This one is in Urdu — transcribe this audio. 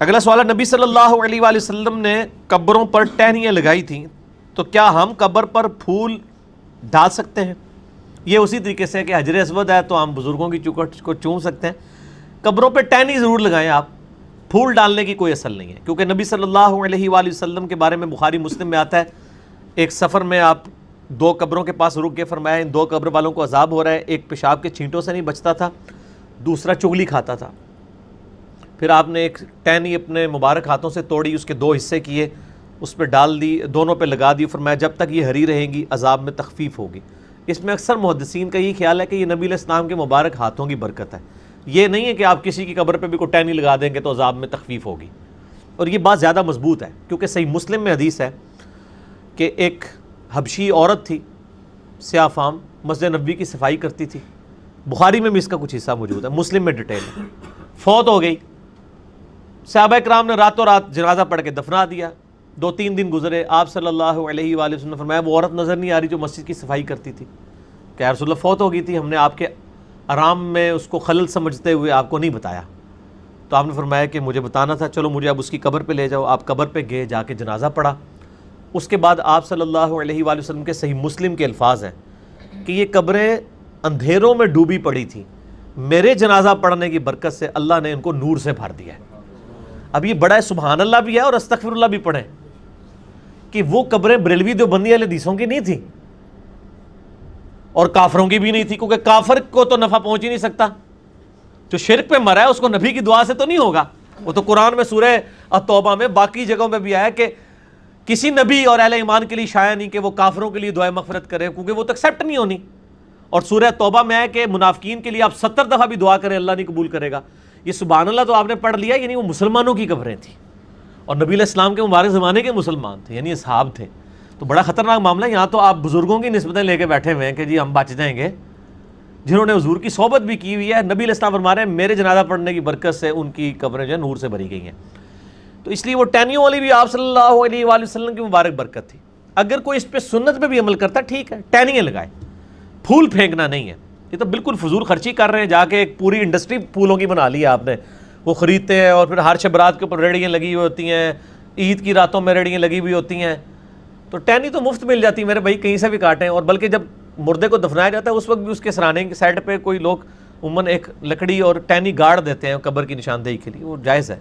اگلا سوال ہے، نبی صلی اللہ علیہ وآلہ وسلم نے قبروں پر ٹہنیاں لگائی تھیں، تو کیا ہم قبر پر پھول ڈال سکتے ہیں؟ یہ اسی طریقے سے کہ حجر اسود ہے تو ہم بزرگوں کی چوکھٹ کو چوم سکتے ہیں، قبروں پہ ٹہنی ضرور لگائیں آپ، پھول ڈالنے کی کوئی اصل نہیں ہے، کیونکہ نبی صلی اللہ علیہ وآلہ وسلم کے بارے میں بخاری مسلم میں آتا ہے، ایک سفر میں آپ 2 قبروں کے پاس رک کے فرمایا ان 2 قبر والوں کو عذاب ہو رہا ہے، ایک پیشاب کے چھینٹوں سے نہیں بچتا تھا، دوسرا چگلی کھاتا تھا، پھر آپ نے ایک ٹہنی اپنے مبارک ہاتھوں سے توڑی، اس کے 2 حصے کیے، اس پہ ڈال دی، دونوں پہ لگا دی، فرمایا جب تک یہ ہری رہیں گی عذاب میں تخفیف ہوگی۔ اس میں اکثر محدثین کا یہ خیال ہے کہ یہ نبی علیہ السلام کے مبارک ہاتھوں کی برکت ہے، یہ نہیں ہے کہ آپ کسی کی قبر پہ بھی کوئی ٹہنی لگا دیں گے تو عذاب میں تخفیف ہوگی، اور یہ بات زیادہ مضبوط ہے، کیونکہ صحیح مسلم میں حدیث ہے کہ ایک حبشی عورت تھی سیاہ فام، مسجد نبوی کی صفائی کرتی تھی، بخاری میں بھی اس کا کچھ حصہ موجود ہے، مسلم میں ڈیٹیل ہے، فوت ہو گئی، صحابہ کرام نے راتوں رات جنازہ پڑھ کے دفنا دیا، 2-3 دن گزرے، آپ صلی اللہ علیہ وآلہ وسلم نے فرمایا وہ عورت نظر نہیں آ رہی جو مسجد کی صفائی کرتی تھی، کہ یا رسول اللہ فوت ہو گئی تھی، ہم نے آپ کے آرام میں اس کو خلل سمجھتے ہوئے آپ کو نہیں بتایا، تو آپ نے فرمایا کہ مجھے بتانا تھا، چلو مجھے اب اس کی قبر پہ لے جاؤ، آپ قبر پہ گئے، جا کے جنازہ پڑھا، اس کے بعد آپ صلی اللہ علیہ وآلہ وسلم کے صحیح مسلم کے الفاظ ہیں کہ یہ قبریں اندھیروں میں ڈوبی پڑی تھیں، میرے جنازہ پڑھنے کی برکت سے اللہ نے ان کو نور سے بھر دیا ہے۔ اب یہ بڑا سبحان اللہ بھی ہے اور استغفر اللہ بھی پڑھیں کہ وہ قبریں بریلوی دیوبندی والے حدیثوں کی نہیں تھی اور کافروں کی بھی نہیں تھی، کیونکہ کافر کو تو نفع پہنچ ہی نہیں سکتا، جو شرک پہ مرا ہے اس کو نبی کی دعا سے تو نہیں ہوگا، وہ تو قرآن میں سورہ التوبہ میں باقی جگہوں میں بھی آیا کہ کسی نبی اور اہل ایمان کے لیے شایع نہیں کہ وہ کافروں کے لیے دعائے مغفرت کرے، کیونکہ وہ تو ایکسیپٹ نہیں ہونی، اور سورہ توبہ میں ہے کہ منافقین کے لیے آپ 70 دفعہ بھی دعا کریں اللہ نہیں قبول کرے گا۔ یہ سبحان اللہ تو آپ نے پڑھ لیا، یعنی وہ مسلمانوں کی قبریں تھیں اور نبی علیہ السلام کے مبارک زمانے کے مسلمان تھے، یعنی اصحاب تھے، تو بڑا خطرناک معاملہ ہے۔ یہاں تو آپ بزرگوں کی نسبتیں لے کے بیٹھے ہوئے ہیں کہ جی ہم بچ جائیں گے، جنہوں نے حضور کی صحبت بھی کی ہوئی ہے، نبی علیہ السلام فرما رہے ہیں میرے جنازہ پڑھنے کی برکت سے ان کی قبریں جو ہے نور سے بھری گئی ہیں، تو اس لیے وہ ٹہنیوں والی بھی آپ صلی اللہ علیہ وآلہ وسلم کی مبارک برکت تھی۔ اگر کوئی اس پہ سنت پہ بھی عمل کرتا ٹھیک ہے، ٹہنیاں لگائے، پھول پھینکنا نہیں ہے، یہ تو بالکل فضول خرچی کر رہے ہیں، جا کے ایک پوری انڈسٹری پھولوں کی بنا لی ہے آپ نے، وہ خریدتے ہیں اور پھر ہر شب رات کے اوپر ریڑیاں لگی ہوئی ہوتی ہیں، عید کی راتوں میں ریڑیاں لگی ہوئی ہوتی ہیں، تو ٹہنی تو مفت مل جاتی ہے میرے بھائی، کہیں سے بھی کاٹیں، اور بلکہ جب مردے کو دفنایا جاتا ہے اس وقت بھی اس کے سرانے کی سائڈ پہ کوئی لوگ عموماً ایک لکڑی اور ٹہنی گاڑ دیتے ہیں قبر کی نشاندہی کے لیے، وہ جائز ہے۔